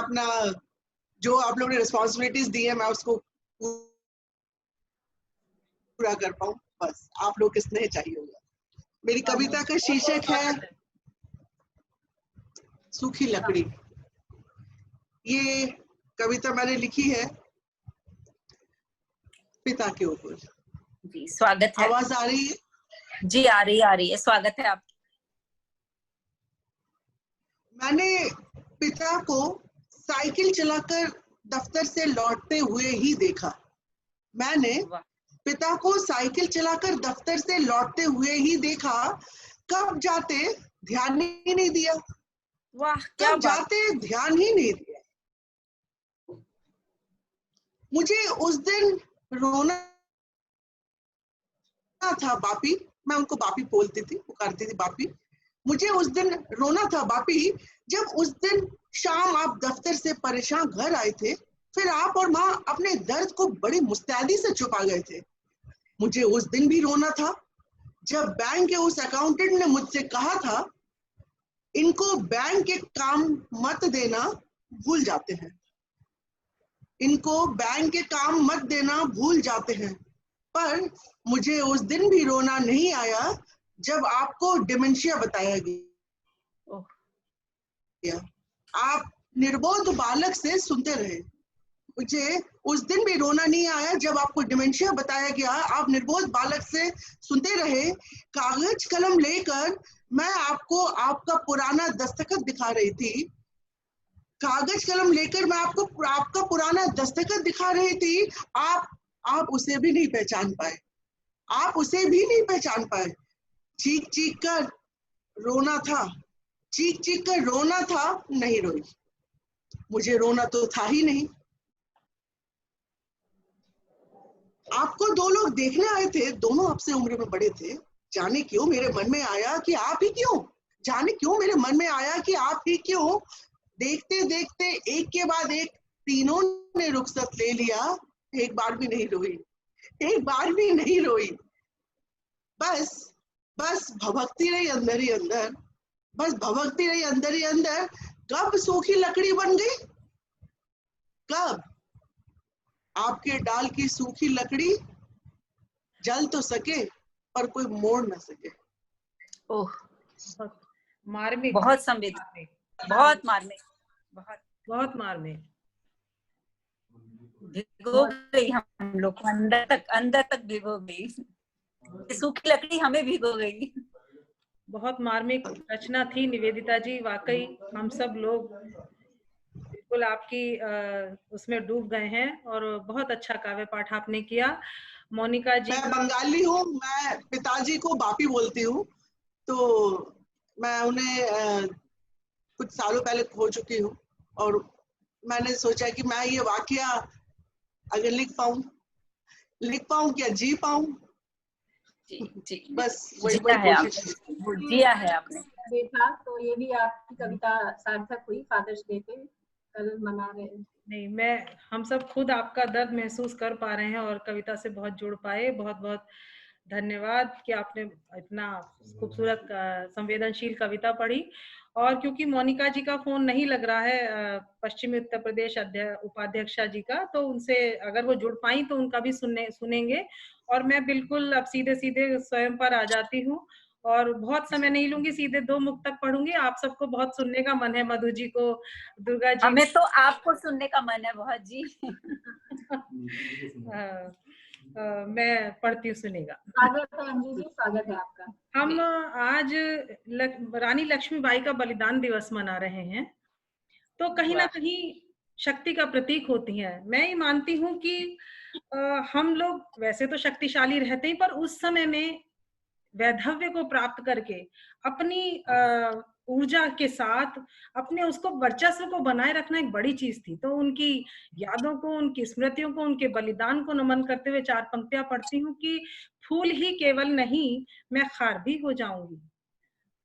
अपना जो आप लोगों ने रिस्पॉन्सिबिलिटीज दी है मैं उसको पूरा कर पाऊँ, बस आप लोग किस स्नेह चाहिए होगा। मेरी कविता का शीर्षक है सूखी लकड़ी। ये कविता मैंने लिखी है पिता के ऊपर। जी स्वागत है। आवाज आ रही है? जी आ रही है, स्वागत है आप। मैंने पिता को साइकिल चलाकर दफ्तर से लौटते हुए ही देखा। मैंने पिता को साइकिल चलाकर दफ्तर से लौटते हुए ही देखा। कब जाते ध्यान ही नहीं दिया। वाह क्या कब जाते ध्यान ही नहीं दिया। मुझे उस दिन रोना था बापी, मैं उनको बापी बोलती थी, पुकारती थी बापी। मुझे उस दिन रोना था बापी, जब उस दिन शाम आप दफ्तर से परेशान घर आए थे। फिर आप और माँ अपने दर्द को बड़ी मुस्तैदी से छुपा गए थे। मुझे उस दिन भी रोना था जब बैंक के उस अकाउंटेंट ने मुझसे कहा था, इनको बैंक के काम मत देना, भूल जाते हैं। इनको बैंक के काम मत देना, भूल जाते हैं। पर मुझे उस दिन भी रोना नहीं आया जब आपको डिमेंशिया बताया गया। आप निर्बोध बालक से सुनते रहे। मुझे उस दिन भी रोना नहीं आया जब आपको डिमेंशिया बताया गया। आप निर्बोध बालक से सुनते रहे। कागज कलम लेकर मैं आपको आपका पुराना दस्तखत दिखा रही थी। कागज कलम लेकर मैं आपको आपका पुराना दस्तखत दिखा रही थी। आप उसे भी नहीं पहचान पाए। आप उसे भी नहीं पहचान पाए। चीख चीख कर रोना था, चीख चीख कर रोना था, नहीं रोई। मुझे रोना तो था ही नहीं। आपको दो लोग देखने आए थे, दोनों आपसे उम्र में बड़े थे। जाने क्यों मेरे मन में आया कि आप ही क्यों, जाने क्यों मेरे मन में आया कि आप ही क्यों। देखते देखते एक के बाद एक तीनों ने रुखसत ले लिया। एक बार भी नहीं रोई, एक बार भी नहीं रोई। बस बस भभकती रही अंदर ही अंदर, बस भभकती रही अंदर ही अंदर। कब सूखी लकड़ी बन गई, कब आपके डाल की सूखी लकड़ी जल तो सके पर कोई मोड़ ना सके। ओह मार्मिक, बहुत संवेदनशील, बहुत मार्मिक, बहुत मार्मिक। भिगो गई हम लोग को, अंदर तक भिगो गई। सूखी लकड़ी हमें भिगो गई। बहुत मार्मिक रचना थी निवेदिता जी। वाकई हम सब लोग बिल्कुल आपकी उसमें डूब गए हैं और बहुत अच्छा काव्य पाठ आपने किया। मोनिका जी, मैं बंगाली हूँ, मैं पिताजी को बापी बोलती हूँ, तो मैं उन्हें कुछ सालों पहले खो चुकी हूँ और मैंने सोचा कि मैं ये वाकया अगर लिख पाऊँ क्या जी पाऊँ। जी बस वही जिया है कोशिश आपने, जिया है आपने। देखा तो ये भी आपकी कविता सार्थक हुई। फादर्स डे पे कल मना रहे हैं। नहीं, हम सब खुद आपका दर्द महसूस कर पा रहे हैं और कविता से बहुत जुड़ पाए। बहुत बहुत धन्यवाद कि आपने इतना खूबसूरत संवेदनशील कविता पढ़ी। और क्योंकि मोनिका जी का फोन नहीं लग रहा है पश्चिमी उत्तर प्रदेश उपाध्यक्षा जी का, तो उनसे अगर वो जुड़ पाई तो उनका भी सुनेंगे। और मैं बिल्कुल अब सीधे सीधे स्वयं पर आ जाती हूँ और बहुत समय नहीं लूंगी, सीधे 2 मुक्तक पढ़ूंगी। आप सबको बहुत सुनने का मन है, मधु जी को, दुर्गा जी, हमें तो आपको सुनने का मन है बहुत जी। मैं पढ़ती हूँ, सुनेगा। स्वागत है अंजू जी, स्वागत है आपका। हम आज रानी लक्ष्मीबाई का बलिदान दिवस मना रहे हैं, तो कहीं ना कहीं शक्ति का प्रतीक होती है। मैं ये मानती हूँ कि हम लोग वैसे तो शक्तिशाली रहते हैं, पर उस समय में वैधव्य को प्राप्त करके अपनी ऊर्जा के साथ अपने उसको वर्चस्व को बनाए रखना एक बड़ी चीज थी। तो उनकी यादों को, उनकी स्मृतियों को, उनके बलिदान को नमन करते हुए 4 पंक्तियां पढ़ती हूँ कि फूल ही केवल नहीं मैं खार भी हो जाऊंगी,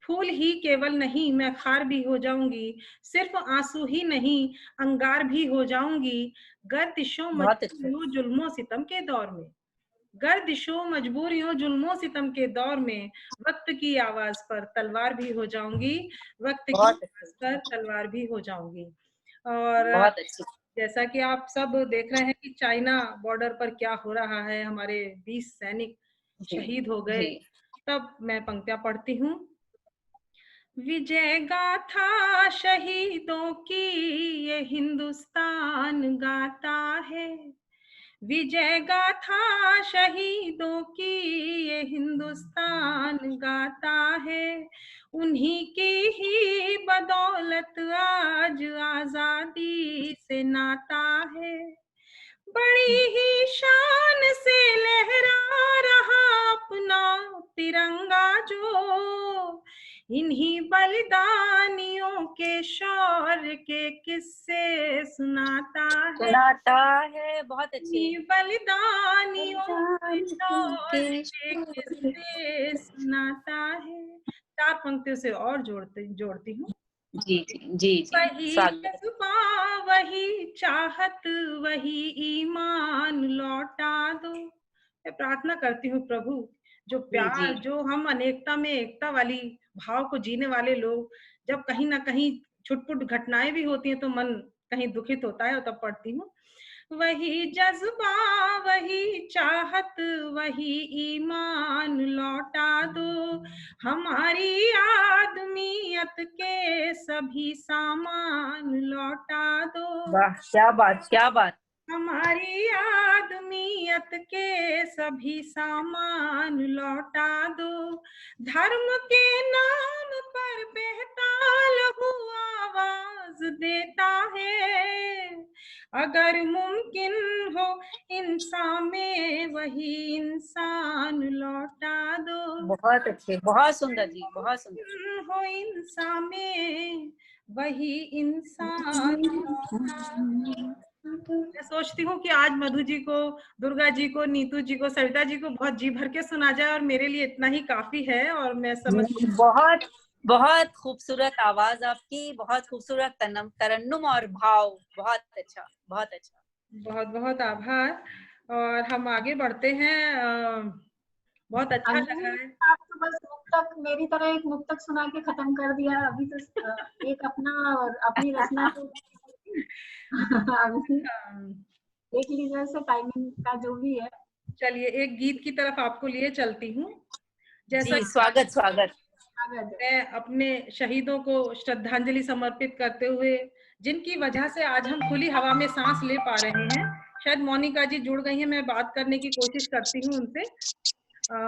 फूल ही केवल नहीं मैं खार भी हो जाऊंगी, सिर्फ आंसू ही नहीं अंगार भी हो जाऊंगी, गर्दिशों मजबूरियों जुल्मों सितम के दौर में, गर्दिशों मजबूरियों जुल्मों सितम के दौर में वक्त की आवाज पर तलवार भी हो जाऊंगी, वक्त की आवाज पर तलवार भी हो जाऊंगी। और बहुत अच्छी। जैसा कि आप सब देख रहे हैं कि चाइना बॉर्डर पर क्या हो रहा है, हमारे 20 सैनिक जी शहीद हो गए। जी तब मैं पंक्तियां पढ़ती हूँ। विजय गाथा शहीदों की ये हिंदुस्तान गाता है, विजय गाथा शहीदों की ये हिंदुस्तान गाता है, उन्हीं की ही बदौलत आज आजादी से नाता है, बड़ी ही शान से लहरा रहा अपना तिरंगा जो, इन्हीं बलिदानियों के शौर्य के किस्से सुनाता है, सुनाता है। बहुत अच्छे। इन्हीं बलिदानियों के शौर्य के किस्से सुनाता है। 4 पंक्तियों से और जोड़ती हूँ। जी जी जी जी, वही स्वागत। जज्बा, वही चाहत, वही ईमान लौटा दो। मैं प्रार्थना करती हूँ प्रभु, जो जी प्यार, जी जो हम अनेकता में एकता वाली भाव को जीने वाले लोग, जब कहीं ना कहीं छुटपुट घटनाएं भी होती हैं तो मन कहीं दुखित होता है, और तब पढ़ती हूँ। वही जज्बा, वही चाहत, वही ईमान लौटा दो, हमारी आदमियत के सभी सामान लौटा दो, वाह, क्या बात क्या बात। हमारी आदमियत के सभी सामान लौटा दो, धर्म के नाम पर बहता लहू आवाज देता है, अगर मुमकिन हो इंसान में वही इंसान लौटा दो, बहुत अच्छे, बहुत सुंदर जी, बहुत सुंदर। मुमकिन हो इंसान में वही इंसान लौटा दो। मैं सोचती हूँ कि आज मधु जी को, दुर्गा जी को, नीतू जी को, सविता जी को बहुत जी भर के सुना जाए, और मेरे लिए इतना ही काफी है। और मैं समझ बहुत बहुत खूबसूरत आवाज आपकी, बहुत खूबसूरत तरन्नुम और भाव, बहुत अच्छा, बहुत अच्छा। बहुत बहुत आभार। और हम आगे बढ़ते हैं। बहुत अच्छा लगा है। आप तो बस मुक्तक, मेरी तरह एक मुक्तक सुना के खत्म कर दिया। अभी तो एक अपना और अपनी रचना तो अभी देख लीजिए से टाइमिंग का जो भी है। चलिए एक गीत की तरफ आपको लिए चलती हूँ। जैसा जी, स्वागत स्वागत। मैं अपने शहीदों को श्रद्धांजलि समर्पित करते हुए, जिनकी वजह से आज हम खुली हवा में सांस ले पा रहे हैं, शायद मोनिका जी जुड़ गई हैं, मैं बात करने की कोशिश करती हूँ उनसे।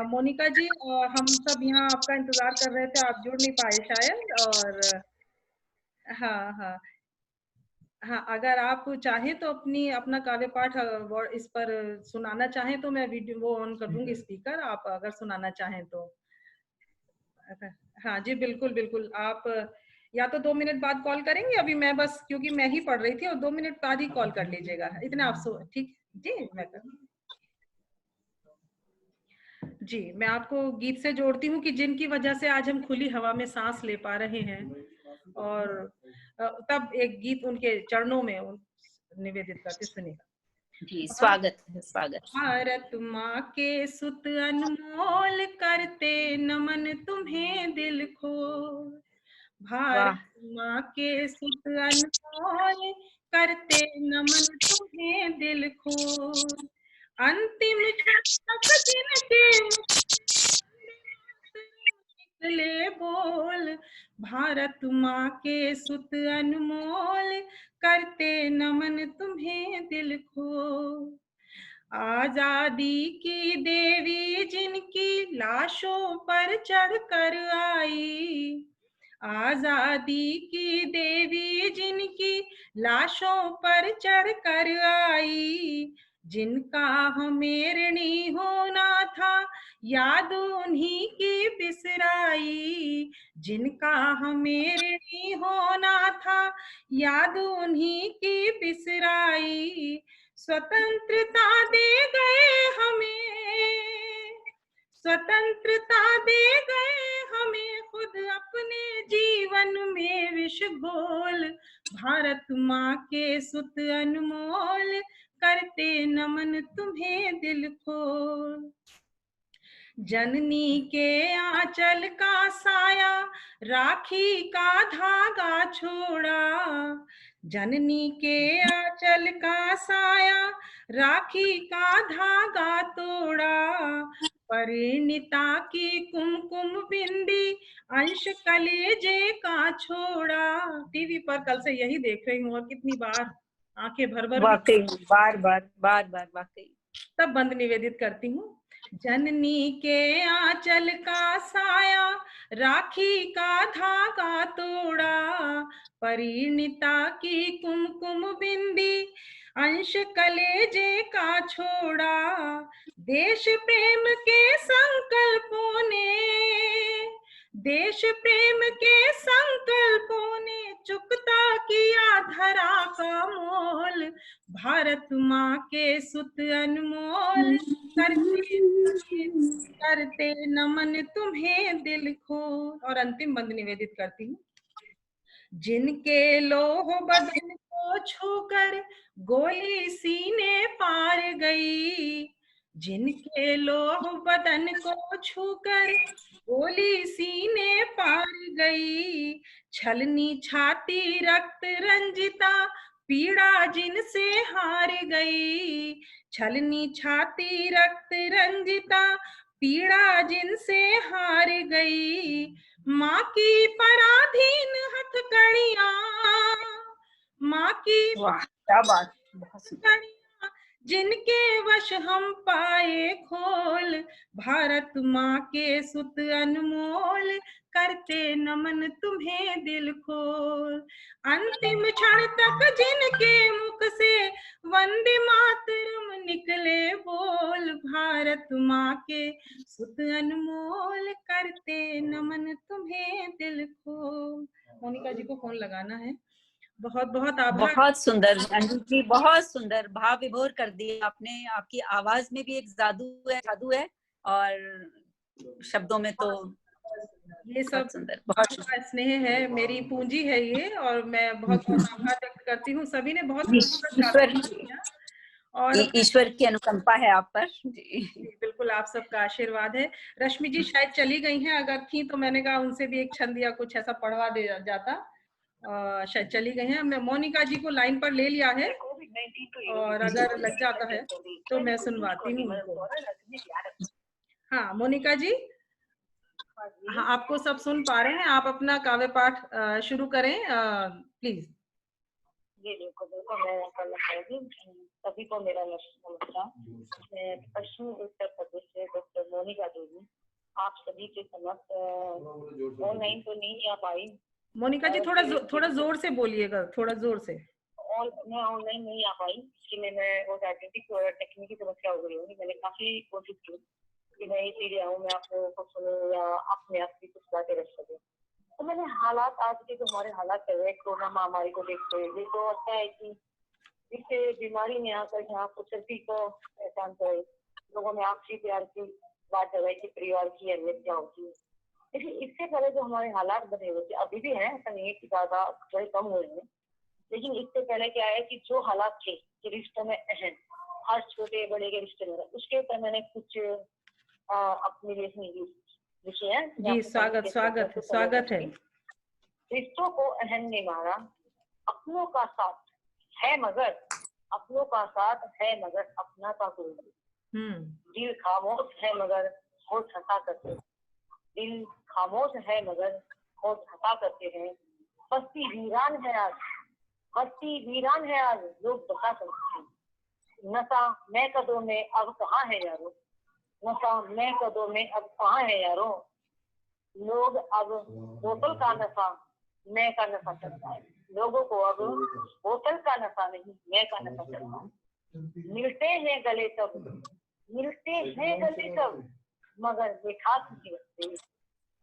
मोनिका जी, हम सब यहाँ आपका इंतजार कर रहे थे, आप जुड़ नहीं पाए शायद। और हाँ हाँ हाँ, अगर आप चाहें तो अपना काव्य पाठ इस पर सुनाना चाहें तो मैं वीडियो वो ऑन कर दूंगी स्पीकर, आप अगर सुनाना चाहें तो। हाँ जी, बिल्कुल बिल्कुल। आप या तो 2 मिनट बाद कॉल करेंगे, अभी मैं बस क्योंकि मैं ही पढ़ रही थी, और 2 मिनट बाद ही कॉल कर लीजिएगा, इतना आप ठीक जी। मैं जी, मैं आपको गीत से जोड़ती हूँ कि जिनकी वजह से आज हम खुली हवा में सांस ले पा रहे हैं, और तब एक गीत उनके चरणों में निवेदित करते, सुनिएगा। जी, स्वागत है, स्वागत। भारत माँ के सुत अनमोल करते नमन तुम्हें दिल खोल, भारत माँ के सुत अनमोल करते नमन तुम्हें दिल खोल, अंतिम तक दिन के निकले बोल, भारत माँ के सुत अनमोल करते नमन तुम्हें दिल खोल, आजादी की देवी जिनकी लाशों पर चढ़कर आई, आजादी की देवी जिनकी लाशों पर चढ़कर आई, जिनका हमें ऋणी होना था याद उन्हीं की बिसराई, जिनका हमें ऋणी होना था याद उन्हीं की बिसराई, स्वतंत्रता दे गए हमें, स्वतंत्रता दे गए हमें खुद अपने जीवन में विष घोल, भारत माँ के सुत अनमोल करते नमन तुम्हें दिल खोल, जननी के आंचल का साया, राखी का धागा छोड़ा। जननी के आंचल का साया, राखी का धागा तोड़ा। परिणीता की कुमकुम बिंदी, अंश कलेजे का छोड़ा। टीवी पर कल से यही देख रही हूँ और कितनी बार आंखें भर भर वाकई बार बार वाकई। तब बंद निवेदित करती हूँ। जननी के आंचल का साया, राखी का धागा तोड़ा। परिणीता की कुमकुम बिंदी, अंश कलेजे का छोड़ा। देश प्रेम के संकल्पों ने, देश प्रेम के संकल्पों ने चुकता किया धरा का मोल। भारत माँ के सुत अनमोल, करते नमन तुम्हें दिल खोल। और अंतिम बंद निवेदित करती हूँ। जिनके लोह बदन को छूकर गोली सीने पार गई, जिनके लोह बदन को छूकर गोली सीने पार गई। छलनी छाती रक्त रंजिता, पीड़ा जिनसे हार गई। छलनी छाती रक्त रंजिता, पीड़ा जिनसे हार गई। माँ की पराधीन हथकड़ियाँ, माँ की वाह क्या बात, बहुत सुंदर। हथकड़ियाँ जिनके वश हम पाए खोल। भारत माँ के सुत अनमोल, करते नमन तुम्हें दिल खोल। अंतिम क्षण तक जिनके मुख से वंदे मातरम निकले बोल। भारत माँ के सुत अनमोल, करते नमन तुम्हें दिल खोल। मोनिका जी को फोन लगाना है। बहुत बहुत आभार। बहुत सुंदर अंजू जी, बहुत सुंदर, भाव विभोर कर दिया आपने। आपकी आवाज में भी एक जादू है और शब्दों में तो ये सब सुंदर, बहुत आपका स्नेह है, मेरी पूंजी है ये, और मैं बहुत बहुत आभार व्यक्त करती हूँ। सभी ने बहुत खूबसूरत किया और ईश्वर की अनुकंपा है आप पर जी। बिल्कुल आप सबका आशीर्वाद है। रश्मि जी शायद चली गई हैं, अगर थी तो मैंने कहा उनसे भी एक छंद या कुछ ऐसा पढ़वा दे जाता। शायद चली गई हैं। मैं मोनिका जी को लाइन पर ले लिया है और अगर लग जाता है तो मैं सुनवाती हूँ उनको। हाँ मोनिका जी, हाँ आपको सब सुन पा रहे हैं, आप अपना काव्य पाठ शुरू करें प्लीज। जी बिल्कुल बिल्कुल, मैं करना चाहूंगी। सभी को मेरा नमस्कार। मैं पश्चिम उत्तर प्रदेश से डॉक्टर मोनिका देवी आप सभी के समक्ष ऑनलाइन तो नहीं आ पाई। मोनिका जी थोड़ा जोर से बोलिएगा, थोड़ा जोर से। मैं ऑनलाइन नहीं आ पाई, इसलिए मैं वो तकनीकी समस्या हो गई होगी। मैंने काफी कोशिश की कि मैं इसीलिए आऊँ, मैं आपको कुछ सुनूं या अपने आप की कुछ बातें रख सकूं। तो मैंने हालात, आज के जो हमारे हालात चल रहे कोरोना महामारी को देखते हुए, तो अच्छा है कि इस बीमारी ने आकर यहाँ कुशलती को पहचान कर लोगों में आपसी प्यार की बात लगाई कि परिवार की अहमियत क्या होती है। लेकिन इससे पहले जो हमारे हालात बने हुए थे, अभी भी हैं, ऐसा नहीं है कि ज्यादा थोड़े कम हुए हैं, लेकिन इससे पहले क्या है कि जो हालात थे कि रिश्तों में अहम, हर छोटे बड़े के रिश्ते में, उसके ऊपर मैंने कुछ अपनी लेखनी विषय है जी। स्वागत है। रिश्तों को अहम ने मारा, अपनों का साथ है मगर, अपनों का साथ है मगर अपना का कोई नहीं। दिल खामोश है मगर होठ हंसा करते, दिल खामोश है मगर होठ हंसा करते हैं। बस्ती वीरान है आज, बस्ती वीरान है आज, लोग बता सकते हैं। नशा मैं कदों में अब कहाँ है यारो, नशा मैं कदों में अब कहाँ है यारो। लोग अब बोतल का नशा मैं का नशा चलता है, लोगों को अब बोतल का नशा नहीं मैं का नशा चलता है। मिलते हैं गले तब, मिलते हैं गले तब, मगर मिठास नहीं रखते।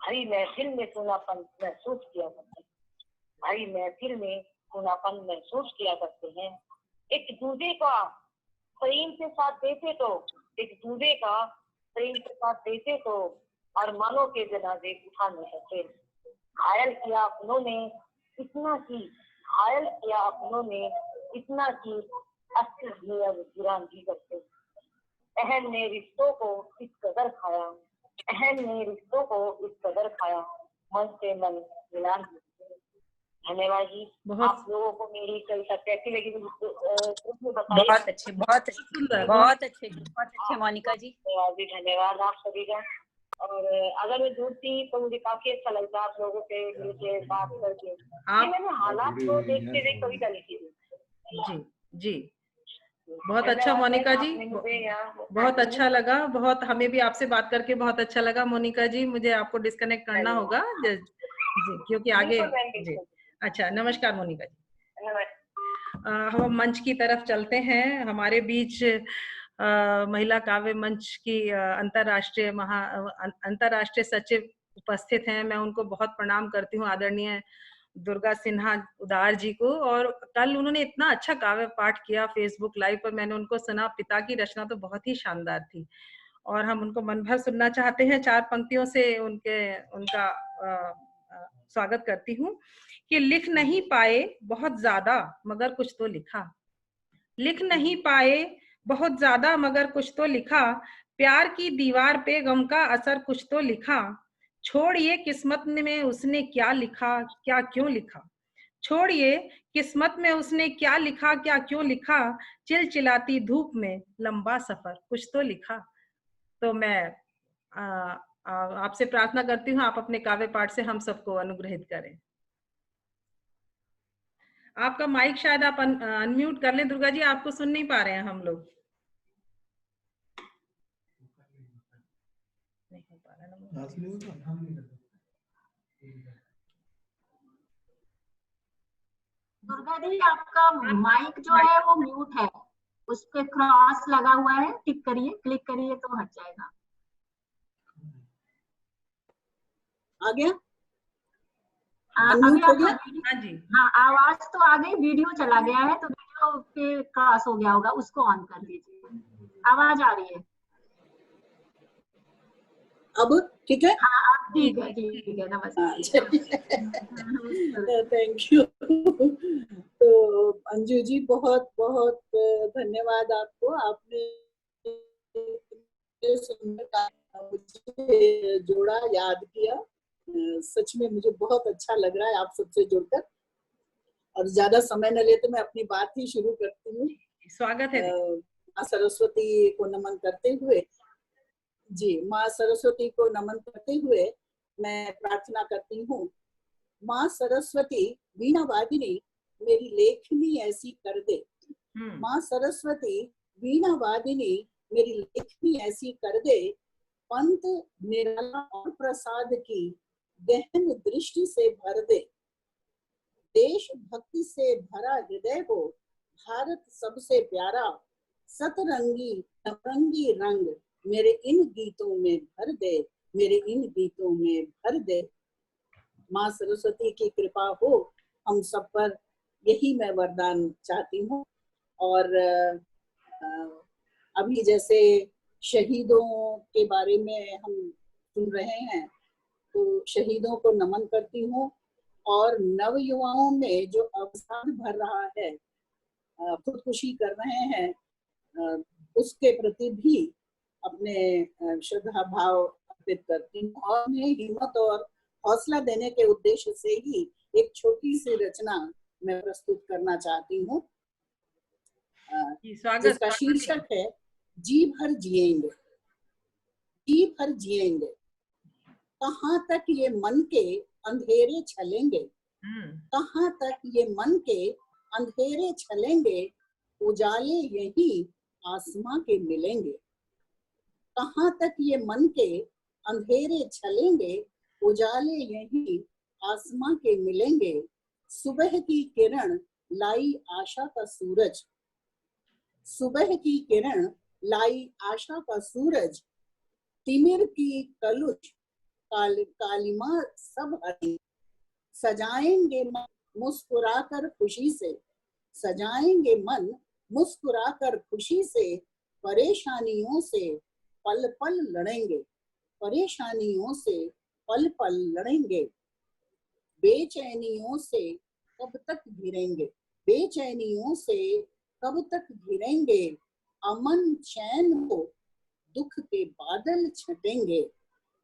भरी महफिल में सूनापन महसूस किया करते हैं, भरी महफिल में सूनापन महसूस किया करते हैं। एक दूसरे का प्रेम से साथ देते तो, एक दूसरे का प्रेम से साथ देते तो अरमानों के जनाजे उठा नहीं सकते। घायल किया अपनों ने इतना की, घायल किया अपनों ने इतना की, अस्त्र भी अब वीरान भी करते। अहम ने रिश्तों को इस कदर खाया, अहम ने रिश्तों को इस कदर खाया, मन से मन मिला। धन्यवाद जी। आप लोगों को मेरी कविता कैसी लगी? बहुत अच्छे, बहुत अच्छे, बहुत अच्छे, बहुत अच्छे मोनिका जी। धन्यवाद आप सभी का। और अगर मैं दूर थी तो मुझे काफी अच्छा लगता आप लोगों से मिलके बात करके। मैंने हालात को देखते हुए कविता लिखी थी। जी जी, बहुत अच्छा मोनिका जी, बहुत अच्छा लगा। बहुत, हमें भी आपसे बात करके बहुत अच्छा लगा मोनिका जी। मुझे आपको डिस्कनेक्ट करना होगा जी, क्योंकि आगे जी। अच्छा, नमस्कार मोनिका जी। हम मंच की तरफ चलते हैं। हमारे बीच महिला काव्य मंच की अंतरराष्ट्रीय सचिव उपस्थित हैं। मैं उनको बहुत प्रणाम करती हूँ, आदरणीय दुर्गा सिन्हा उदार जी को। और कल उन्होंने इतना अच्छा काव्य पाठ किया फेसबुक लाइव पर, मैंने उनको सुना। पिता की रचना तो बहुत ही शानदार थी और हम उनको मन भर सुनना चाहते हैं। 4 पंक्तियों से उनका स्वागत करती हूँ कि लिख नहीं पाए बहुत ज्यादा मगर कुछ तो लिखा, लिख नहीं पाए बहुत ज्यादा मगर कुछ तो लिखा, प्यार की दीवार पे गम का असर कुछ तो लिखा, छोड़िए किस्मत में उसने क्या लिखा क्या क्यों लिखा, छोड़िए किस्मत में उसने क्या लिखा क्या क्यों लिखा, चिलचिलाती धूप में लंबा सफर कुछ तो लिखा। तो मैं आपसे प्रार्थना करती हूँ, आप अपने काव्य पाठ से हम सबको अनुग्रहित करें। आपका माइक शायद आप अनम्यूट कर लें दुर्गा जी, आपको सुन नहीं पा रहे हैं हम लोग। नहीं हो पा रहा दुर्गा जी, आपका माइक जो है वो म्यूट है, उस पे क्रॉस लगा हुआ है, टिक करिए, क्लिक करिए तो हट जाएगा। आ गया? अभी आप हाँ जी, हाँ, आवाज तो आ गई, वीडियो चला गया है तो वीडियो पे क्रॉस हो गया होगा, उसको ऑन कर दीजिए। आवाज आ रही है? अब ठीक है? हाँ, अब ठीक है, ठीक है। नमस्कार। Thank you. तो अंजू जी, बहुत बहुत धन्यवाद आपको। आपने सुंदर मुझे जोड़ा, याद किया। सच में मुझे बहुत अच्छा लग रहा है आप सबसे जुड़कर। और ज्यादा समय न लेते मैं अपनी बात ही शुरू करती हूँ। स्वागत है। माँ सरस्वती को नमन करते हुए, जी, माँ सरस्वती को नमन करते हुए मैं प्रार्थना करती हूँ। माँ सरस्वती वीणा वादिनी मेरी लेखनी ऐसी कर दे। माँ सरस्वती वीणा वादिनी मेरी लेखनी ऐसी कर दे, पंत निराला और प्रसाद की गहन दृष्टि से भर दे। देश भक्ति से भरा हृदय हो भारत सबसे प्यारा, सतरंगी नवरंगी रंग मेरे इन गीतों में भर दे, मेरे इन गीतों में भर दे। माँ सरस्वती की कृपा हो हम सब पर, यही मैं वरदान चाहती हूँ। और अभी जैसे शहीदों के बारे में हम सुन रहे हैं, तो शहीदों को नमन करती हूँ। और नव युवाओं में जो अवसाद भर रहा है, खुदकुशी कर रहे हैं, उसके प्रति भी अपने श्रद्धा भाव अर्पित करती हूँ। और उन्हें हिम्मत और हौसला देने के उद्देश्य से ही एक छोटी सी रचना मैं प्रस्तुत करना चाहती हूँ, जिसका शीर्षक है जी भर जिएंगे। जी भर जिएंगे, कहाँ तक ये मन के अंधेरे छलेंगे, कहाँ तक ये मन के अंधेरे छलेंगे, उजाले यही आसमां के मिलेंगे। कहाँ तक ये मन के अंधेरे छलेंगे, उजाले यही आसमां के मिलेंगे। सुबह की किरण लाई आशा का सूरज, सुबह की किरण लाई आशा का सूरज, तिमिर की कलुष कालिमा सब हरी, सजाएंगे मन मुस्कुराकर खुशी से, सजाएंगे मन मुस्कुराकर खुशी से, परेशानियों से पल पल लड़ेंगे, परेशानियों से पल पल लड़ेंगे। बेचैनियों से कब तक घिरेंगे, बेचैनियों से कब तक घिरेंगे। अमन चैन हो दुख के बादल छटेंगे,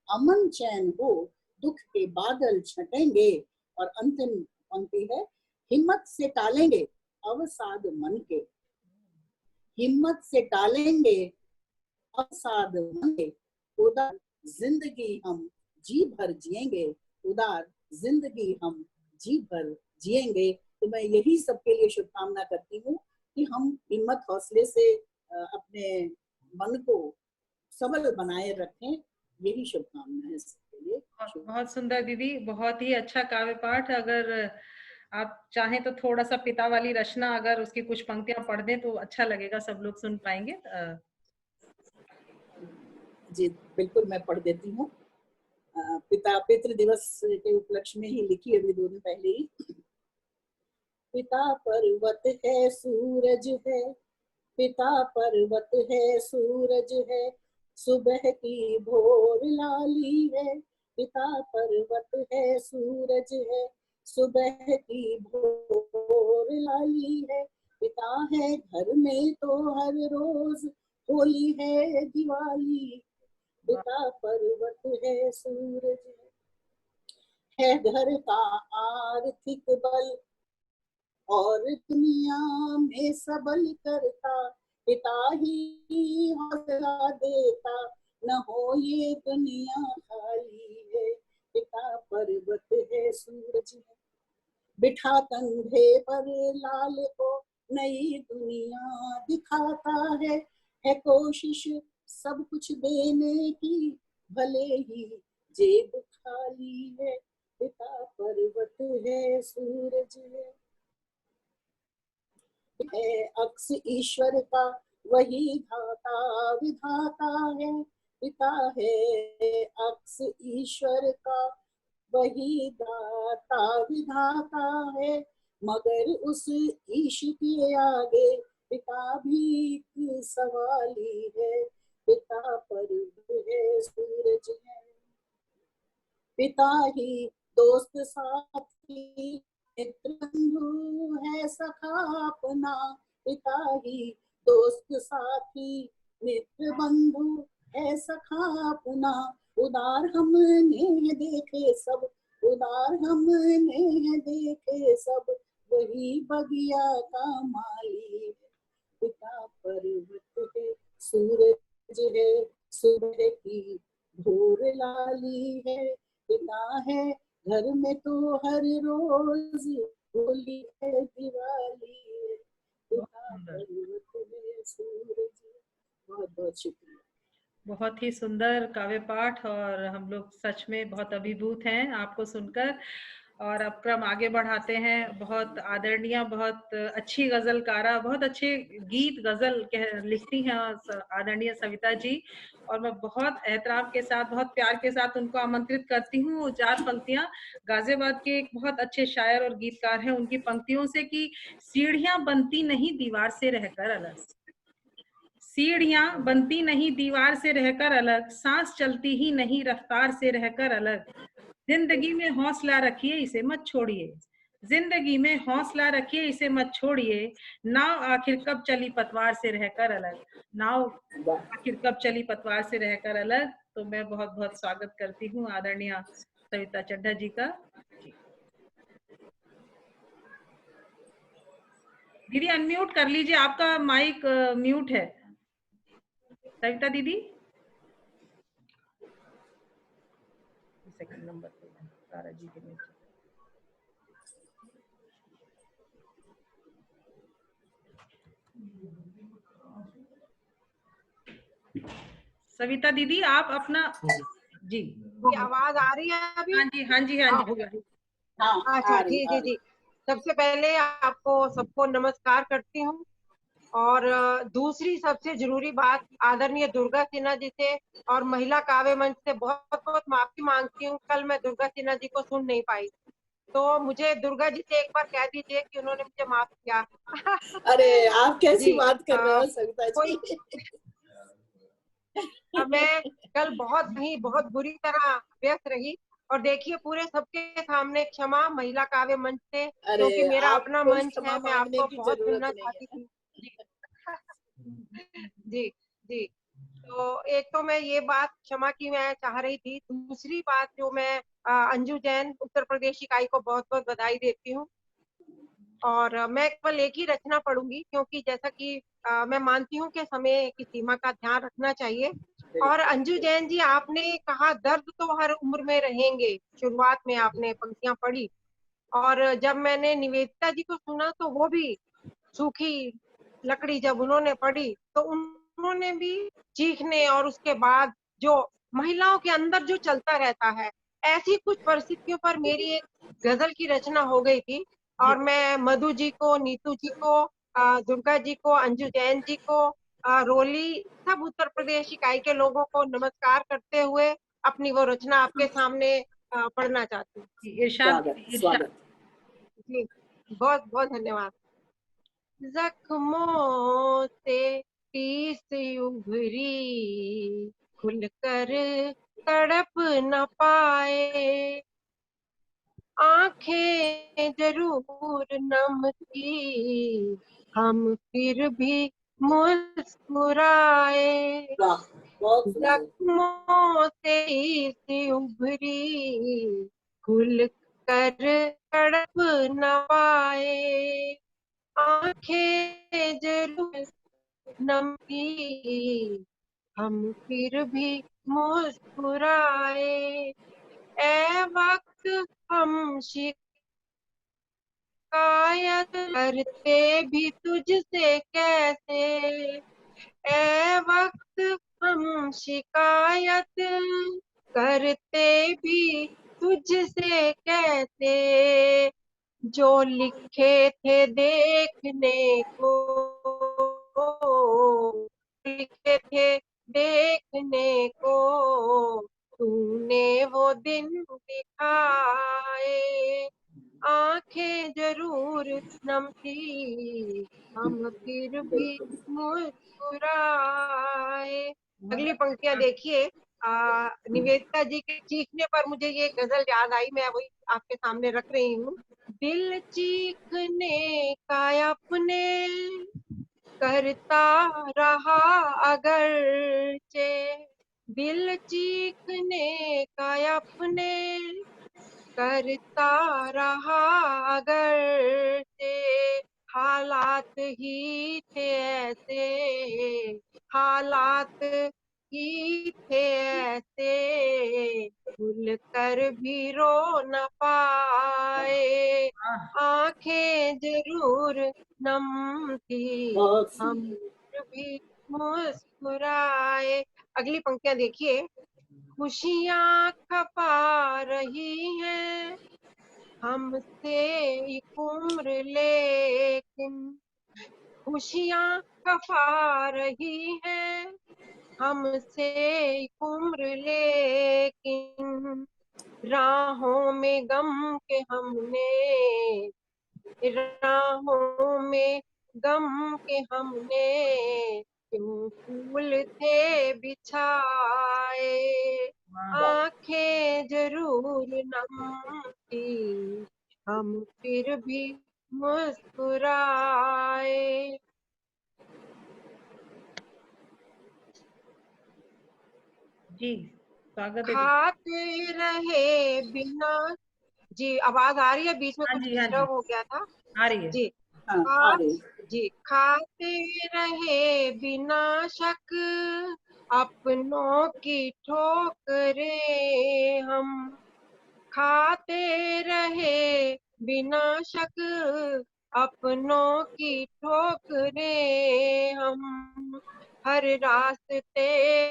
अमन चैन हो, दुख के बादल छटेंगे। और अंतिम पंक्ति है, हिम्मत से टालेंगे अवसाद मन के, हिम्मत से टालेंगे अवसाद मन के, उदार जिंदगी हम जी भर जिएंगे, उदार जिंदगी हम जी भर जिएंगे। तो मैं यही सबके लिए शुभकामना करती हूँ कि हम हिम्मत हौसले से अपने मन को सबल बनाए रखें, यही शुभकामना है सबके लिए। बहुत सुंदर दीदी, बहुत ही अच्छा काव्य पाठ। अगर आप चाहें तो थोड़ा सा पिता वाली रचना, अगर उसकी कुछ पंक्तियां पढ़ दें तो अच्छा लगेगा, सब लोग सुन पाएंगे। जी बिल्कुल, मैं पढ़ देती हूँ। पितृ दिवस के उपलक्ष्य में ही लिखी, अभी 2 दिन पहले ही। पिता पर्वत है सूरज है, पिता पर्वत है सूरज है, सुबह की भोर लाली है। पिता पर्वत है सूरज है, सुबह की भोर लाली है। पिता है घर में तो हर रोज होली है दिवाली। पिता पर्वत है सूरज है घर का आर्थिक बल, और दुनिया में सबल करता पिता ही हौसला देता, न हो ये दुनिया खाली है। पिता पर्वत है सूरज है, बिठा कंधे पर लाल को नई दुनिया दिखाता है कोशिश सब कुछ देने की, भले ही जेब खाली है। पिता पर्वत है सूरज है अक्स ईश्वर का, वही धाता विधाता है। पिता है अक्स ईश्वर का, वही दाता विधाता है। मगर उस ईश के आगे पिता भी एक सवाली है। पिता पर्वत है सूरज है, पिता ही दोस्त साथी मित्र बंधु है सखा अपना। पिता ही दोस्त साथी मित्र बंधु है सखा अपना। उदार हमने देखे सब, उदार हमने देखे सब, वही बगिया का माली है। पिता पर्वत है सूरज है, सुबह की भोर लाली है। पिता है घर में तो हर रोज होली है दिवाली है। पिता पर्वत है सूरज। बहुत बहुत शुक्रिया। बहुत ही सुंदर काव्य पाठ, और हम लोग सच में बहुत अभिभूत हैं आपको सुनकर। और अब क्रम आगे बढ़ाते हैं। बहुत आदरणीय, बहुत अच्छी गजलकारा, बहुत अच्छे गीत गजल लिखती हैं आदरणीय सविता जी। और मैं बहुत एहतराम के साथ, बहुत प्यार के साथ उनको आमंत्रित करती हूँ। 4 पंक्तियां गाजियाबाद के एक बहुत अच्छे शायर और गीतकार हैं, उनकी पंक्तियों से कि सीढ़ियां बनती नहीं दीवार से रहकर अलग, सीढ़ियां बनती नहीं दीवार से रहकर अलग, सांस चलती ही नहीं रफ्तार से रहकर अलग। जिंदगी में हौसला रखिए इसे मत छोड़िए, जिंदगी में हौसला रखिए इसे मत छोड़िए। नाव आखिर कब चली पतवार से रहकर अलग, नाव आखिर कब चली पतवार से रहकर अलग। तो मैं बहुत बहुत स्वागत करती हूँ आदरणीय सविता चड्ढा जी का। दीदी अनम्यूट कर लीजिए, आपका माइक म्यूट है सविता दीदी। सेकंड नंबर पे तारा जी के नीचे। सविता दीदी आप अपना जी, आवाज आ रही है अभी? हाँ जी हाँ जी हाँ जी। अच्छा जी जी जी। सबसे पहले आपको सबको नमस्कार करती हूँ। और दूसरी सबसे जरूरी बात, आदरणीय दुर्गा सिन्हा जी से और महिला काव्य मंच से बहुत बहुत माफी मांगती हूँ। कल मैं दुर्गा सिन्हा जी को सुन नहीं पाई, तो मुझे दुर्गा जी से एक बार कह दीजिए कि उन्होंने मुझे माफ किया। अरे आप कैसी बात कर रहे हो सविता जी। मैं कल बहुत बुरी तरह व्यस्त रही, और देखिए पूरे सबके सामने क्षमा महिला काव्य मंच से, क्योंकि मेरा अपना मंच है, मैं आपको बहुत सुनना चाहती थी। जी जी। तो एक तो मैं ये बात क्षमा की मैं चाह रही थी, दूसरी बात जो मैं अंजू जैन उत्तर प्रदेश इकाई को बहुत बहुत बधाई देती हूँ। और मैं केवल एक ही रचना पढ़ूंगी क्योंकि जैसा कि मैं मानती हूँ कि समय की सीमा का ध्यान रखना चाहिए। और अंजू जैन जी, आपने कहा दर्द तो हर उम्र में रहेंगे, शुरुआत में आपने पंक्तियां पढ़ी, और जब मैंने निवेदिता जी को सुना तो वो भी सूखी लकड़ी जब उन्होंने पढ़ी तो उन्होंने भी चीखने और उसके बाद जो महिलाओं के अंदर जो चलता रहता है, ऐसी कुछ परिस्थितियों पर मेरी एक गजल की रचना हो गई थी। और मैं मधु जी को, नीतू जी को, दुर्गा जी को, अंजू जैन जी को, रोली, सब उत्तर प्रदेश इकाई के लोगों को नमस्कार करते हुए अपनी वो रचना आपके सामने पढ़ना चाहती हूँ। इरशाद जी, बहुत बहुत धन्यवाद। जख्मों से टीस उभरी, खुलकर तड़प न पाए, आंखें जरूर नम थी, हम फिर भी मुस्कुराए। जख्मों से टीस उभरी, खुलकर तड़प न पाए, आंखें जरूर नम थी, हम फिर भी मुस्कुराए। ए वक्त हम शिकायत करते भी तुझसे कैसे, ए वक्त हम शिकायत करते भी तुझसे कैसे, जो लिखे थे देखने को, लिखे थे देखने को, तूने वो दिन दिखाए, आंखें जरूर नम थी, हम फिर भी मुस्कुराए। अगली पंक्तियां देखिए। निवेदिता जी के चीखने पर मुझे ये गजल याद आई, मैं वही आपके सामने रख रही हूँ। दिल चीखने का अपने करता रहा अगरचे, दिल चीखने का अपने करता रहा अगरचे, हालात ही थे ऐसे, हालात ही थे ऐसे, भूल कर भी रो न पाए, आंखें जरूर नम थी, हम भी मुस्कुराए। अगली पंक्तियां देखिए। खुशियां खपा रही हैं हमसे एक उम्र, लेकिन खुशियां खपा रही हैं हमसे एक उम्र, लेकिन राहों में गम के हमने, राहों में गम के हमने क्यों फूल थे बिछाए, आंखें जरूर नम थी, हम फिर भी मुस्कुराए। जी, स्वागत है। खाते रहे बिना, जी आवाज आ रही है? बीच में कुछ डिस्टर्ब हो गया था। आ रही है जी, आ रही। जी, खाते रहे बिना शक अपनों की ठोकरें हम, खाते रहे बिना शक अपनों की ठोकरें हम, हर रास्ते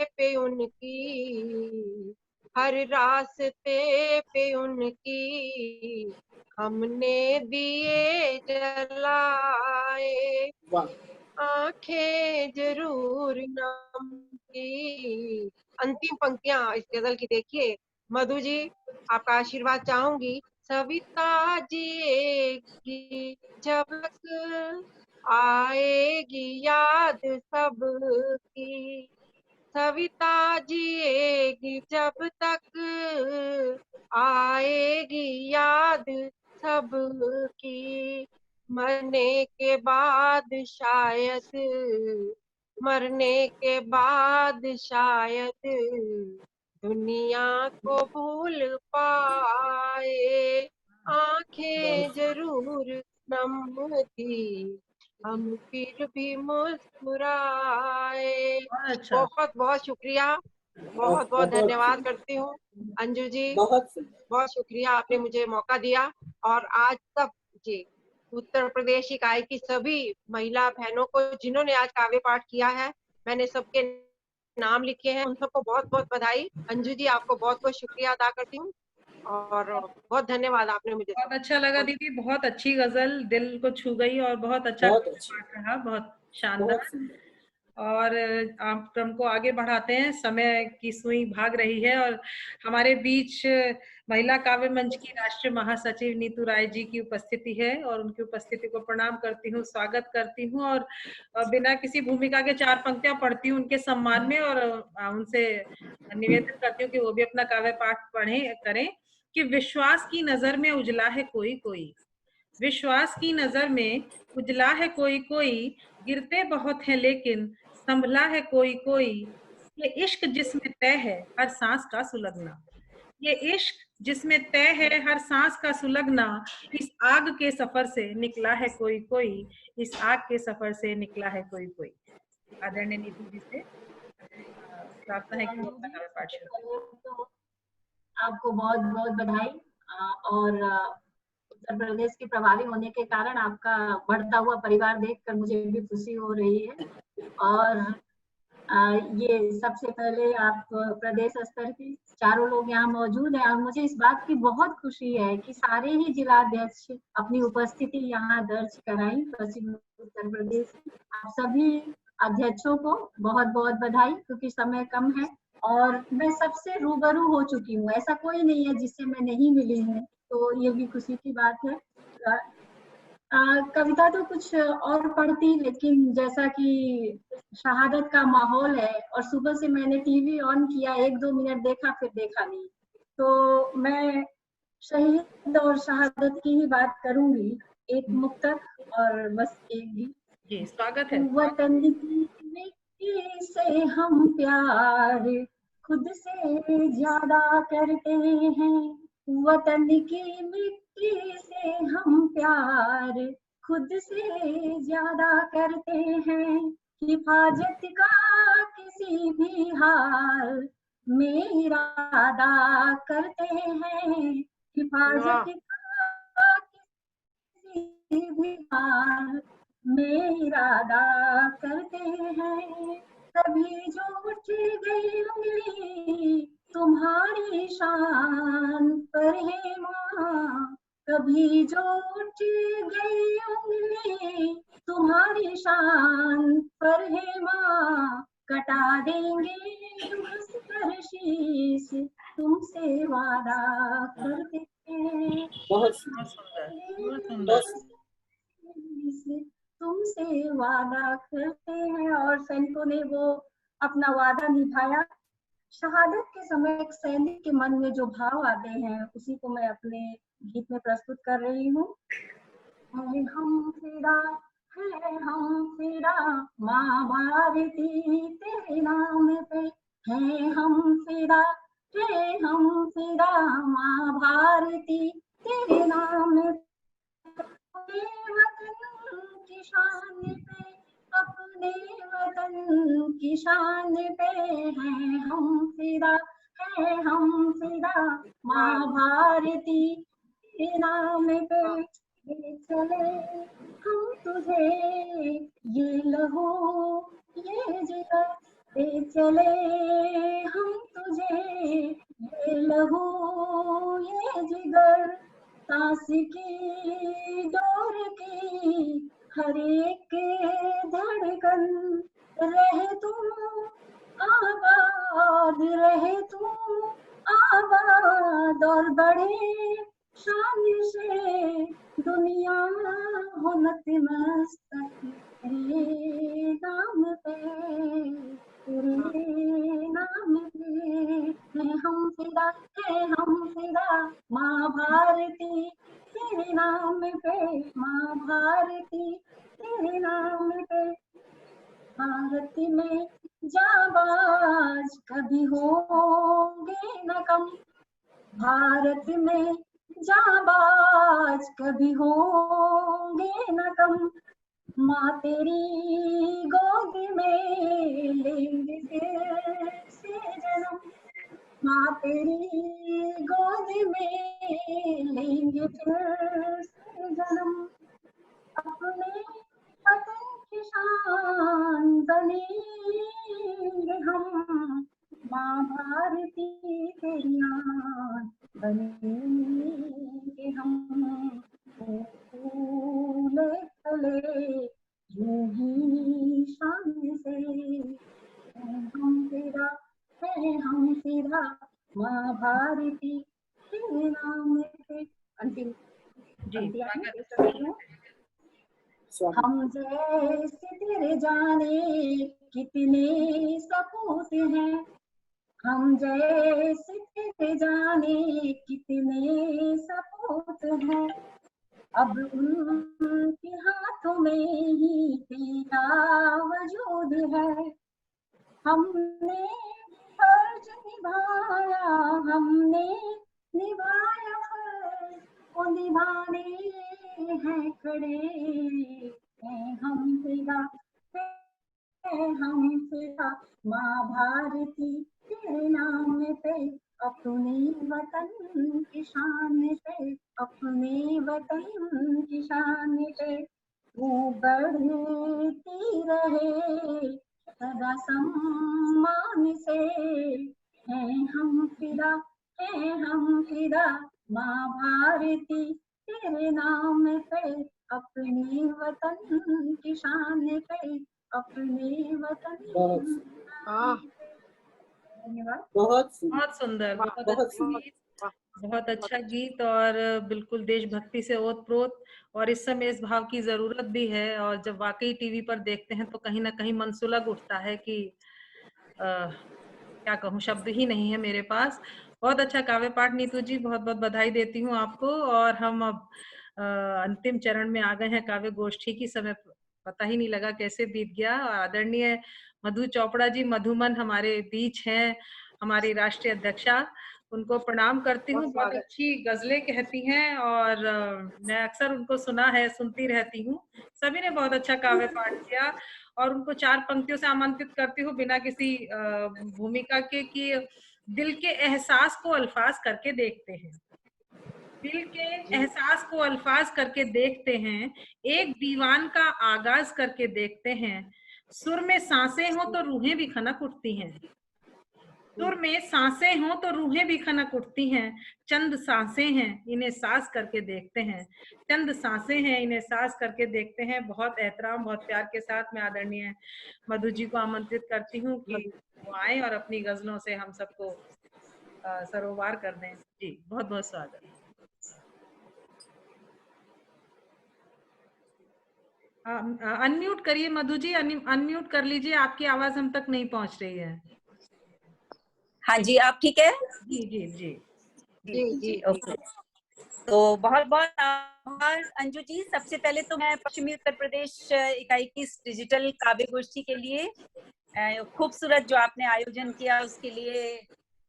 पे उनकी, हर रास्ते पे उनकी हमने दिए जलाए, आंखें जरूर नम थी। अंतिम पंक्तियां इस गजल की देखिए। मधु जी, आपका आशीर्वाद चाहूंगी। सविता जिएगी जब तक आएगी याद सबकी, सविता जिएगी जब तक आएगी याद सबकी, मरने के बाद शायद मरने के बाद शायद दुनिया को भूल पाए, आंखें जरूर नम थी, हम फिर भी मुस्कुराए। अच्छा, बहुत बहुत शुक्रिया, बहुत बहुत धन्यवाद करती हूँ अंजू जी, बहुत शुक्रिया, आपने मुझे मौका दिया। और आज सब जी उत्तर प्रदेश इकाई की सभी महिला बहनों को जिन्होंने आज काव्य पाठ किया है, मैंने सबके नाम लिखे हैं, उन सबको बहुत बहुत बधाई। अंजू जी, आपको बहुत बहुत शुक्रिया अदा करती हूँ और बहुत धन्यवाद, आपने मुझे बहुत अच्छा लगा दीदी, बहुत अच्छी गजल, दिल को छू गई और बहुत अच्छा पाठ रहा, बहुत शानदार। और आप क्रम को आगे बढ़ाते हैं, समय की सुई भाग रही है और हमारे बीच महिला काव्य मंच की राष्ट्रीय महासचिव नीतू राय जी की उपस्थिति है और उनकी उपस्थिति को प्रणाम करती हूँ, स्वागत करती हूँ और बिना किसी भूमिका के 4 पंक्तियां पढ़ती हूँ उनके सम्मान में और उनसे निवेदन करती हूँ कि वो भी अपना काव्य पाठ पढ़ें करें। कि विश्वास की नजर में उजला है कोई कोई, विश्वास की नजर में उजला है कोई कोई, गिरते बहुत है लेकिन संभला है कोई कोई, ये इश्क जिसमें तय है हर सांस का सुलगना, ये इश्क जिसमें तय है हर सांस का सुलगना, इस आग के सफर से निकला है कोई कोई, इस आग के सफर से निकला है कोई कोई। आदरणीय नीतू जी से प्रार्थना है कि वो अपना काव्य पाठ शुरू करें। आपको बहुत बहुत बधाई और उत्तर प्रदेश के प्रभारी होने के कारण आपका बढ़ता हुआ परिवार देखकर मुझे भी खुशी हो रही है। और ये सबसे पहले आप प्रदेश स्तर के चारों लोग यहाँ मौजूद हैं और मुझे इस बात की बहुत खुशी है कि सारे ही जिलाध्यक्ष अपनी उपस्थिति यहाँ दर्ज कराई पश्चिम उत्तर प्रदेश। आप सभी अध्यक्षों को बहुत बहुत बधाई, क्योंकि समय कम है और मैं सबसे रूबरू हो चुकी हूँ, ऐसा कोई नहीं है जिससे मैं नहीं मिली हूँ, तो ये भी खुशी की बात है। कविता तो कुछ और पढ़ती, लेकिन जैसा कि शहादत का माहौल है और सुबह से मैंने टीवी ऑन किया, 1-2 मिनट देखा फिर देखा नहीं, तो मैं शहीद और शहादत की ही बात करूंगी, एक मुक्तक और बस एक भी। जी, स्वागत है। वतन की मिट्टी से हम प्यार खुद से ज्यादा करते हैं, वतन की मिट्टी से हम प्यार खुद से ज्यादा करते हैं, हिफाजत का किसी भी हाल में इरादा करते हैं, हिफाजत का किसी भी हाल में इरादा करते हैं, कभी जो उठ गई उंगली तुम्हारी शान पर है माँ, कभी जो उठ गई उंगली तुम्हारी शान पर है माँ, कटा देंगे घुसकर शीश तुमसे वादा करते हैं, बहुत सुंदर तुमसे वादा करते हैं। और सैनिकों ने वो अपना वादा निभाया। शहादत के समय एक सैनिक के मन में जो भाव आते हैं उसी को मैं अपने गीत में प्रस्तुत कर रही हूँ। हम फिदा माँ भारती तेरे नाम पे, है हम फिदा माँ भारती तेरे नाम पे, की शान पे, अपने वतन की शान पे हैं हम फिदा माँ भारती के नाम पे, ले चले हम तुझे ये लहू ये जिगर, ले चले हम तुझे ये लहू ये जिगर, सांस की डोर की हर एक धड़कन, रहे तुम आबाद रहे तुम आबाद, और बढ़े शान से दुनिया हो नतमस्तक तेरे नाम पे, तेरे नाम पे हम फिदा माँ भारती तेरे नाम पे, माँ भारती तेरे नाम पे, भारत में जाबाज कभी होंगे न कम, भारत में जाबाज कभी होंगे न कम, माँ तेरी गोद में लेंगे फिर से जन्म, माँ तेरी गोद में लेंगे फिर से जन्म, अपने वतन की शान बनेंगे हम, माँ भारती तेरी आन बनेंगे हम, फूले खिले यूं ही शान से, हम तेरा है हम तेरा, माँ भारती तेरे नाम से। अंतिम हम जैसे तेरे जाने कितने सपूत हैं, हम जैसे तेरे जाने कितने सपूत हैं, अब उनके हाथों में ही तेरा वजूद है, हमने फर्ज निभाया, हमने निभाया फर्ज, वो निभाने हैं खड़े हैं हम तेरा, है हम तेरा, माँ भारती तेरे नाम पे, अपने वतन की शान पे, अपने वतन की शान पे, तू बढ़ती रहे सदा सम्मान से, है हम फिदा, है हम फिदा, माँ भारती तेरे नाम पे, अपने वतन की शान पे, अपने वतन। धन्यवाद। बहुत सुंदर, बहुत अच्छा गीत और बिल्कुल देशभक्ति से ओतप्रोत, और इस समय इस भाव की जरूरत भी है, और जब वाकई टीवी पर देखते हैं तो कहीं ना कहीं मन सुलग उठता है कि क्या कहूँ, शब्द ही नहीं है मेरे पास। बहुत अच्छा काव्य पाठ नीतू जी, बहुत बहुत बधाई देती हूँ आपको। और हम अब अंतिम चरण में आ गए हैं काव्य गोष्ठी की। समय पता ही नहीं लगा कैसे बीत गया। आदरणीय मधु चोपड़ा जी मधुमन हमारे बीच हैं, हमारी राष्ट्रीय अध्यक्षा, उनको प्रणाम करती हूँ। बहुत अच्छी गजलें कहती हैं और मैं अक्सर उनको सुना है, सुनती रहती हूँ। सभी ने बहुत अच्छा काव्य पाठ किया और उनको 4 पंक्तियों से आमंत्रित करती हूँ बिना किसी भूमिका के, कि दिल के एहसास को अल्फाज करके देखते हैं, दिल के एहसास को अल्फाज करके देखते हैं, एक दीवान का आगाज करके देखते हैं, सुर में सांसें हो तो रूहें भी खनक उठती हैं, सुर में सांसें हो तो रूहें भी खनक उठती हैं, चंद सांसें हैं इन्हें सांस करके देखते हैं, चंद सांसें हैं इन्हें सांस करके देखते हैं। बहुत एहतराम, बहुत प्यार के साथ मैं आदरणीय मधु जी को आमंत्रित करती हूँ कि वो आए और अपनी गजलों से हम सबको सरोवार कर दें। जी बहुत बहुत स्वागत। अनम्यूट करिए मधु जी, अनम्यूट कर लीजिए, आपकी आवाज हम तक नहीं पहुंच रही है। हाँ जी, आप ठीक है? जी जी जी जी जी ओके। तो बहुत बहुत आभार अंजू जी। सबसे पहले तो मैं पश्चिमी उत्तर प्रदेश इकाई की डिजिटल काव्य गोष्ठी के लिए खूबसूरत जो आपने आयोजन किया उसके लिए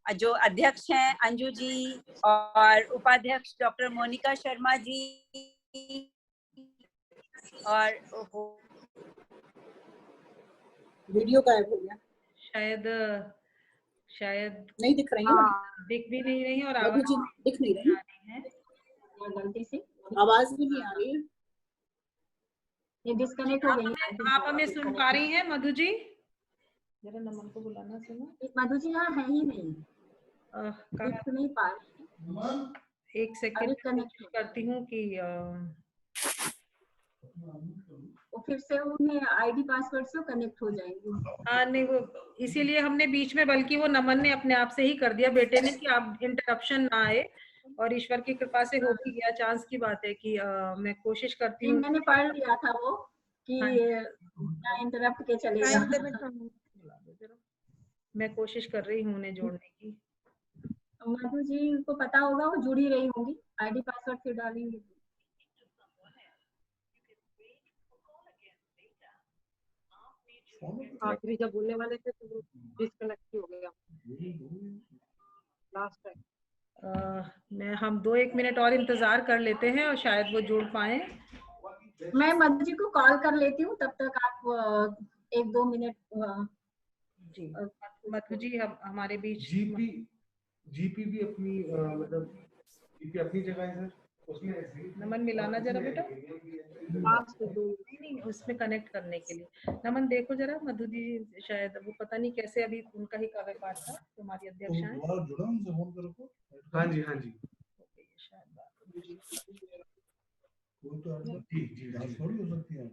जो अध्यक्ष हैं अंजू जी और उपाध्यक्ष डॉक्टर मोनिका शर्मा जी, और वीडियो गायब हो गया, शायद नहीं दिख रही है, दिख भी नहीं रही और आवाज दिख नहीं रही है, गलती से आवाज भी नहीं आ रही है। ये डिस्कनेक्ट हो गई। आप हमें सुन पा रही हैं मधु जी? जरा नमन को बुलाना सुनो। मधु जी यहाँ है ही नहीं, देख नहीं पा रही। एक सेकंड कोशिश करती हूँ कि वो फिर से उन्हें आईडी पासवर्ड से कनेक्ट हो जाएंगे। हाँ नहीं, वो इसीलिए हमने बीच में, बल्कि वो नमन ने अपने आप से ही कर दिया बेटे ने, कि आप इंटरप्शन ना आए, और ईश्वर की कृपा से हो भी गया। चांस की बात है कि मैं कोशिश करती हूँ। मैंने पढ़ लिया था वो कि इंटरप्ट के चलेगा। मैं कोशिश कर रही हूँ उन्हें जोड़ने की। मधु जी को पता होगा, वो जुड़ी रही होंगी, आईडी पासवर्ड से डालेंगे। आखिरी जब बोलने वाले थे तो डिस्कनेक्ट हो गया लास्ट टाइम। हम 2-1 मिनट और इंतजार कर लेते हैं और शायद वो जुड़ पाए। मैं मधु जी को कॉल कर लेती हूँ, तब तक आप 1-2 मिनट। जी मधु जी हमारे बीच। जीपी भी अपनी मतलब जीपी अपनी जगह है सर, उसमें नमन मिलाना जरा बेटा, नहीं उसमें कनेक्ट करने के लिए। नमन देखो जरा, मधु जी शायद वो पता नहीं कैसे, अभी उनका ही काव्य पाठ था, हमारी अध्यक्षा है। दोबारा जुड़ा उनसे फोन करो। हाँ जी हाँ जी, वो तो जी थोड़ी हो सकती है।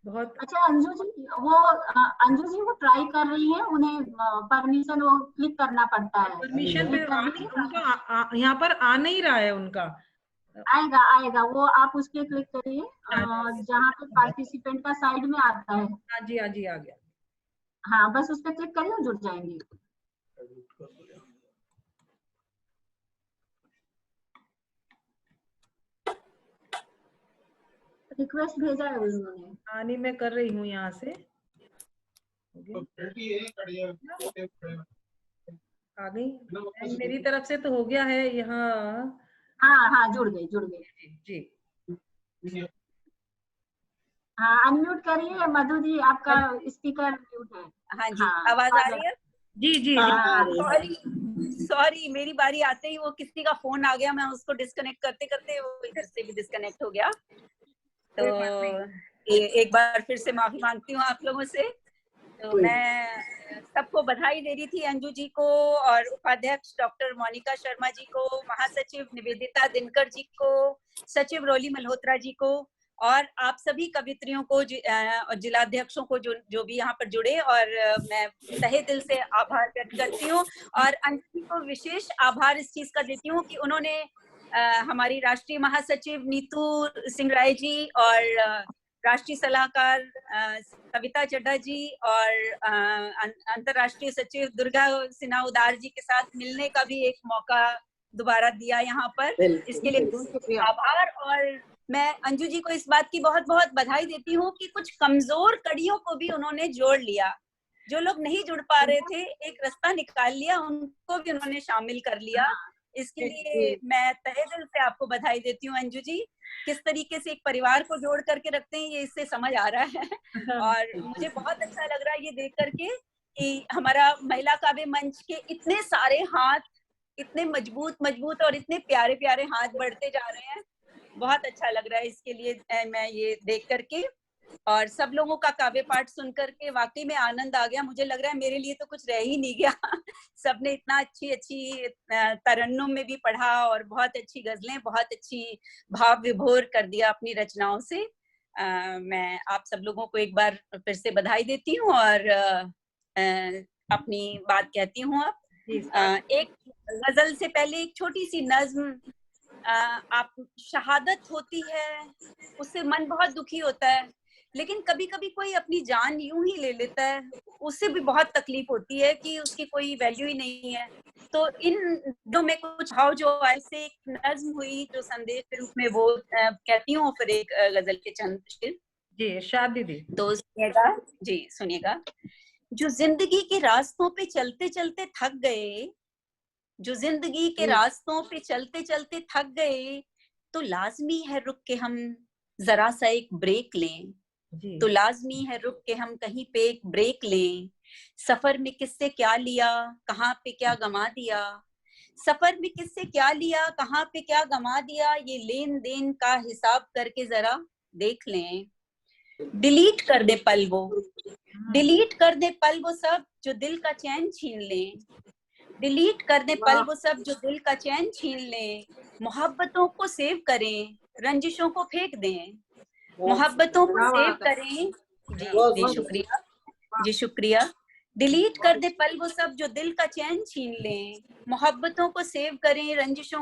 बहुत अच्छा अंजू जी वो ट्राई कर रही है, उन्हें परमिशन वो क्लिक करना पड़ता है। परमिशन पे उनका यहाँ पर आ नहीं रहा है उनका। आएगा वो, आप उस पे क्लिक करिए जहाँ पे पार्टिसिपेंट का साइड में आता है। हाँ जी आ गया। हाँ बस उस पे क्लिक करिए, जुड़ जाएंगे। रिक्वेस्ट भेजा है उन्होंने। हाँ नहीं मैं कर रही हूँ यहाँ से। आ गई मेरी तरफ से तो हो गया है यहाँ। हाँ जुड़ गई जी। हाँ अनम्यूट करिए मधु जी, आपका स्पीकर म्यूट है। हाँ जी आवाज आ रही है? जी सॉरी मेरी बारी आते ही वो किसी का फोन आ गया, मैं उसको डिस्कनेक्ट करते करते वो इधर से भी डिस्कनेक्ट हो गया, तो एक बार फिर से माफी मांगती हूँ आप लोगों से। तो मैं सबको बधाई दे रही थी, अंजू जी को और उपाध्यक्ष डॉक्टर मोनिका शर्मा जी को, महासचिव निवेदिता दिनकर जी को, सचिव रोली मल्होत्रा जी को और आप सभी कवित्रियों को, जिलाध्यक्षों को जो भी यहाँ पर जुड़े, और मैं तहे दिल से आभार व्यक्त करती हूँ। और अंजू जी को विशेष आभार इस चीज का देती हूँ कि उन्होंने हमारी राष्ट्रीय महासचिव नीतू सिंह राय जी और राष्ट्रीय सलाहकार कविता चड्ढा जी और अंतर्राष्ट्रीय सचिव दुर्गा सिन्हा उदार जी के साथ मिलने का भी एक मौका दोबारा दिया यहाँ पर, इसके लिए आभार। और मैं अंजू जी को इस बात की बहुत बहुत बधाई देती हूँ कि कुछ कमजोर कड़ियों को भी उन्होंने जोड़ लिया, जो लोग नहीं जुड़ पा रहे थे एक रास्ता निकाल लिया, उनको भी उन्होंने शामिल कर लिया। इसके लिए मैं तहे दिल से आपको बधाई देती हूँ अंजू जी, किस तरीके से एक परिवार को जोड़ करके रखते हैं ये इससे समझ आ रहा है। और मुझे बहुत अच्छा लग रहा है ये देख करके कि हमारा महिला काव्य मंच के इतने सारे हाथ, इतने मजबूत और इतने प्यारे प्यारे हाथ बढ़ते जा रहे हैं, बहुत अच्छा लग रहा है। इसके लिए मैं ये देख करके और सब लोगों का काव्य पाठ सुन करके वाकई में आनंद आ गया। मुझे लग रहा है मेरे लिए तो कुछ रह ही नहीं गया। सबने इतना अच्छी तरन्नुम में भी पढ़ा और बहुत अच्छी गजलें, बहुत अच्छी भाव विभोर कर दिया अपनी रचनाओं से। मैं आप सब लोगों को एक बार फिर से बधाई देती हूँ और अपनी बात कहती हूँ। अब एक गजल से पहले एक छोटी सी नज्म। आप शहादत होती है उससे मन बहुत दुखी होता है, लेकिन कभी कभी कोई अपनी जान यूं ही ले लेता है, उससे भी बहुत तकलीफ होती है कि उसकी कोई वैल्यू ही नहीं है। तो इन दो में कुछ भाव जो ऐसे एक नज्म हुई जो संदेश के रूप में वो कहती हूँ, फिर एक गजल के चंद शेर। जी इरशाद दीदी। तो सुनिएगा जी, सुनिएगा। जो जिंदगी के रास्तों पे चलते चलते थक गए, जो जिंदगी के रास्तों पे चलते चलते थक गए, तो लाजमी है रुक के हम जरा सा एक ब्रेक लें, तो लाजमी है रुक के हम कहीं पे एक ब्रेक लें। सफर में किससे क्या लिया, कहाँ पे क्या गमा दिया, सफर में किससे क्या लिया, कहाँ पे क्या गमा दिया, ये लेन देन का हिसाब करके जरा देख लें। डिलीट कर दे पल वो, डिलीट कर दे पल वो सब जो दिल का चैन छीन लें, डिलीट कर दे पल वो सब जो दिल का चैन छीन लें। मोहब्बतों को सेव करें, रंजिशों को फेंक दें, मोहब्बतों को सेव करें। जी शुक्रिया, जी शुक्रिया। डिलीट कर दे पल वो सब जो दिल का चैन छीन लें, मोहब्बतों को सेव करें, रंजिशों